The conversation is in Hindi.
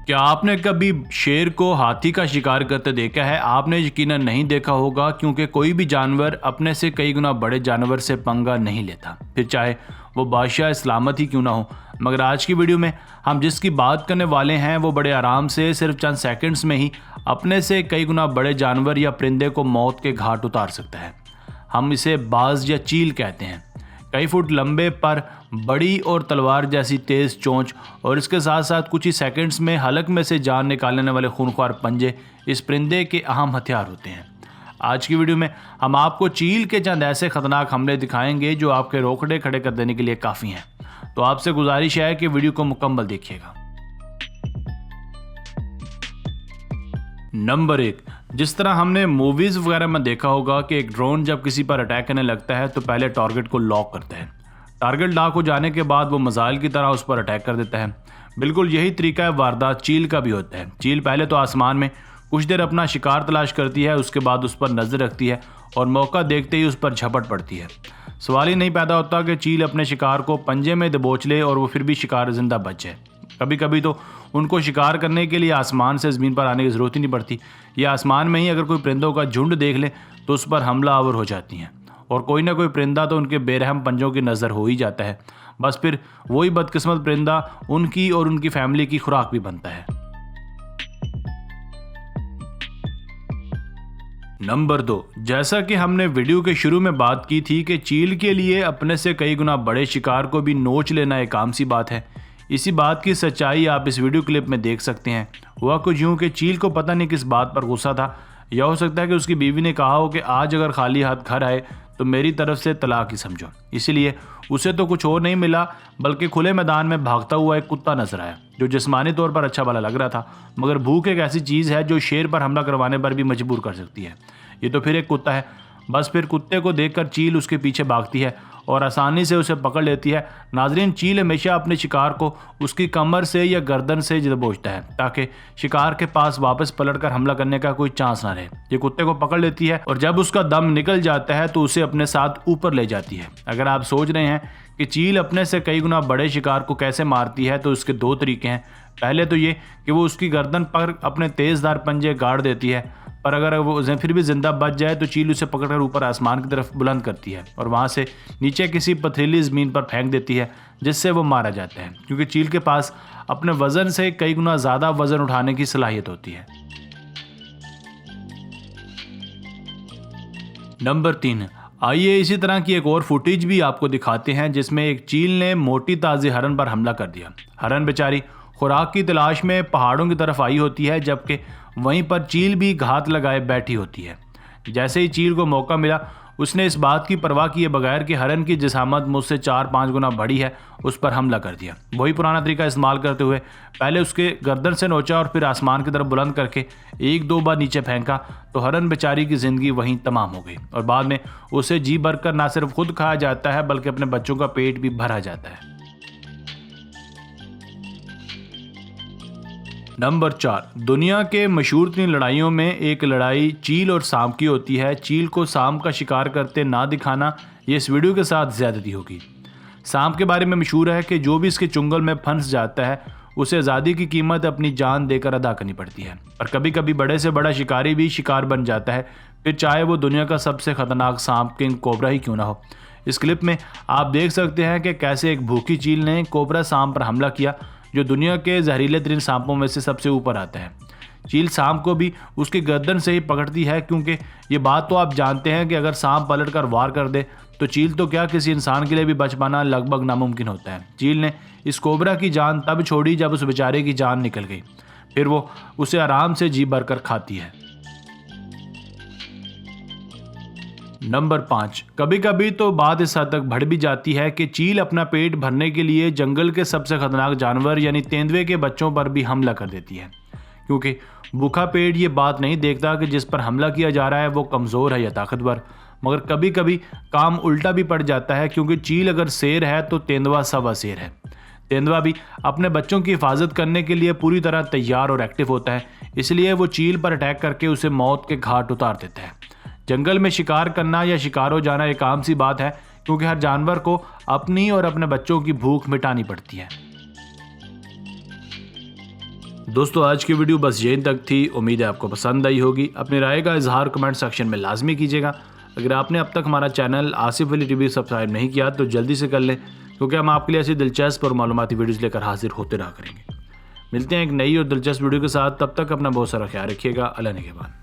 क्या आपने कभी शेर को हाथी का शिकार करते देखा है? आपने यकीनन नहीं देखा होगा, क्योंकि कोई भी जानवर अपने से कई गुना बड़े जानवर से पंगा नहीं लेता, फिर चाहे वो बादशाह सलामत ही क्यों ना हो। मगर आज की वीडियो में हम जिसकी बात करने वाले हैं वो बड़े आराम से सिर्फ चंद सेकंड्स में ही अपने से कई गुना बड़े जानवर या परिंदे को मौत के घाट उतार सकता है। हम इसे बाज या चील कहते हैं। कई फुट लंबे पर बड़ी और तलवार जैसी तेज़ चोंच और इसके साथ साथ कुछ ही सेकंड्स में हलक में से जान निकालने वाले खूनख्वार पंजे इस परिंदे के अहम हथियार होते हैं। आज की वीडियो में हम आपको चील के चंद ऐसे खतरनाक हमले दिखाएंगे जो आपके रोकड़े खड़े कर देने के लिए काफ़ी हैं। तो आपसे गुजारिश है कि वीडियो को मुकम्मल देखिएगा। नंबर 1, जिस तरह हमने मूवीज़ वगैरह में देखा होगा कि एक ड्रोन जब किसी पर अटैक करने लगता है तो पहले टारगेट को लॉक करता है। टारगेट लॉक हो जाने के बाद वो मिसाइल की तरह उस पर अटैक कर देता है। बिल्कुल यही तरीका वारदात चील का भी होता है। चील पहले तो आसमान में कुछ देर अपना शिकार तलाश करती है, उसके बाद उस पर नज़र रखती है और मौका देखते ही उस पर झपट पड़ती है। सवाल ही नहीं पैदा होता कि चील अपने शिकार को पंजे में दबोच ले और वो फिर भी शिकार जिंदा बच जाए। कभी कभी तो उनको शिकार करने के लिए आसमान से ज़मीन पर आने की ज़रूरत ही नहीं पड़ती। या आसमान में ही अगर कोई परिंदों का झुंड देख ले तो उस पर हमलावर हो जाती हैं और कोई ना कोई परिंदा तो उनके बेरहम पंजों की नज़र हो ही जाता है। बस फिर वही बदकिस्मत परिंदा उनकी और उनकी फैमिली की खुराक भी बनता है। नंबर 2, जैसा कि हमने वीडियो के शुरू में बात की थी कि चील के लिए अपने से कई गुना बड़े शिकार को भी नोच लेना एक आम सी बात है। इसी बात की सच्चाई आप इस वीडियो क्लिप में देख सकते हैं। हुआ कुछ यूँ कि चील को पता नहीं किस बात पर गुस्सा था, या हो सकता है कि उसकी बीवी ने कहा हो कि आज अगर खाली हाथ घर आए तो मेरी तरफ से तलाक ही समझो। इसीलिए उसे तो कुछ और नहीं मिला बल्कि खुले मैदान में भागता हुआ एक कुत्ता नजर आया जो जिस्मानी तौर पर अच्छा भला लग रहा था, मगर भूख एक ऐसी चीज़ है जो शेर पर हमला करवाने पर भी मजबूर कर सकती है। ये तो फिर एक कुत्ता है। बस फिर कुत्ते को देखकर चील उसके पीछे भागती है और आसानी से उसे पकड़ लेती है। नाजरीन, चील हमेशा अपने शिकार को उसकी कमर से या गर्दन से दबोचता है ताकि शिकार के पास वापस पलटकर हमला करने का कोई चांस ना रहे। ये कुत्ते को पकड़ लेती है और जब उसका दम निकल जाता है तो उसे अपने साथ ऊपर ले जाती है। अगर आप सोच रहे हैं कि चील अपने से कई गुना बड़े शिकार को कैसे मारती है तो इसके 2 तरीके हैं। पहले तो ये कि वो उसकी गर्दन पर अपने तेज़दार पंजे गाड़ देती है, पर अगर वो फिर भी जिंदा बच जाए तो चील उसे पकड़कर ऊपर आसमान की तरफ बुलंद करती है और वहाँ से नीचे किसी पथरीली ज़मीन पर फेंक देती है, जिससे वो मारा जाता है, क्योंकि चील के पास अपने वज़न से कई गुना ज़्यादा वज़न उठाने की सलाहियत होती है। नंबर 3, आइए इसी तरह की एक और फुटेज भी आपको दिखाते हैं जिसमें एक चील ने मोटी ताज़ी हरन पर हमला कर दिया। हरन बेचारी खुराक की तलाश में पहाड़ों की तरफ आई होती है, जबकि वहीं पर चील भी घात लगाए बैठी होती है। जैसे ही चील को मौका मिला उसने इस बात की परवाह किए बगैर कि हरन की जिसामत मुझसे 4-5 गुना बड़ी है उस पर हमला कर दिया। वही पुराना तरीका इस्तेमाल करते हुए पहले उसके गर्दन से नोचा और फिर आसमान की तरफ बुलंद करके 1-2 बार नीचे फेंका तो हरन बेचारी की ज़िंदगी वहीं तमाम हो गई और बाद में उसे जी भर कर ना सिर्फ खुद खाया जाता है बल्कि अपने बच्चों का पेट भी भरा जाता है। नंबर 4, दुनिया के मशहूर तरीन लड़ाइयों में एक लड़ाई चील और सांप की होती है। चील को सांप का शिकार करते ना दिखाना ये इस वीडियो के साथ ज़्यादती होगी। सांप के बारे में मशहूर है कि जो भी इसके चुंगल में फंस जाता है उसे आज़ादी की कीमत अपनी जान देकर अदा करनी पड़ती है। और कभी कभी बड़े से बड़ा शिकारी भी शिकार बन जाता है, फिर चाहे वो दुनिया का सबसे ख़तरनाक सांप किंग कोबरा ही क्यों ना हो। इस क्लिप में आप देख सकते हैं कि कैसे एक भूखी चील ने कोबरा सांप पर हमला किया जो दुनिया के जहरीले तरीन सांपों में से सबसे ऊपर आता है। चील सांप को भी उसकी गर्दन से ही पकड़ती है, क्योंकि ये बात तो आप जानते हैं कि अगर सांप पलट कर वार कर दे तो चील तो क्या किसी इंसान के लिए भी बच पाना लगभग नामुमकिन होता है। चील ने इस कोबरा की जान तब छोड़ी जब उस बेचारे की जान निकल गई, फिर वो उसे आराम से जी भर कर खाती है। नंबर 5, कभी कभी तो बात इस हद तक बढ़ भी जाती है कि चील अपना पेट भरने के लिए जंगल के सबसे खतरनाक जानवर यानी तेंदुए के बच्चों पर भी हमला कर देती है, क्योंकि भूखा पेट ये बात नहीं देखता कि जिस पर हमला किया जा रहा है वो कमज़ोर है या ताकतवर। मगर कभी कभी काम उल्टा भी पड़ जाता है, क्योंकि चील अगर शेर है तो तेंदुआ सवा शेर है। तेंदुआ भी अपने बच्चों की हिफाजत करने के लिए पूरी तरह तैयार और एक्टिव होता है, इसलिए वो चील पर अटैक करके उसे मौत के घाट उतार देता है। जंगल में शिकार करना या शिकार हो जाना एक आम सी बात है, क्योंकि हर जानवर को अपनी और अपने बच्चों की भूख मिटानी पड़ती है। दोस्तों आज की वीडियो बस यहीं तक थी। उम्मीद है आपको पसंद आई होगी। अपनी राय का इजहार कमेंट सेक्शन में लाजमी कीजिएगा। अगर आपने अब तक हमारा channel Asif Ali TV subscribe नहीं किया तो जल्दी से कर लें, क्योंकि हम आपके लिए ऐसी दिलचस्प और मालूमाती वीडियोज़ लेकर हाजिर होते रहा करेंगे। मिलते हैं एक नई और दिलचस्प वीडियो के साथ। तब तक अपना बहुत सारा ख्याल रखिएगा। अल्लाह निगहबान।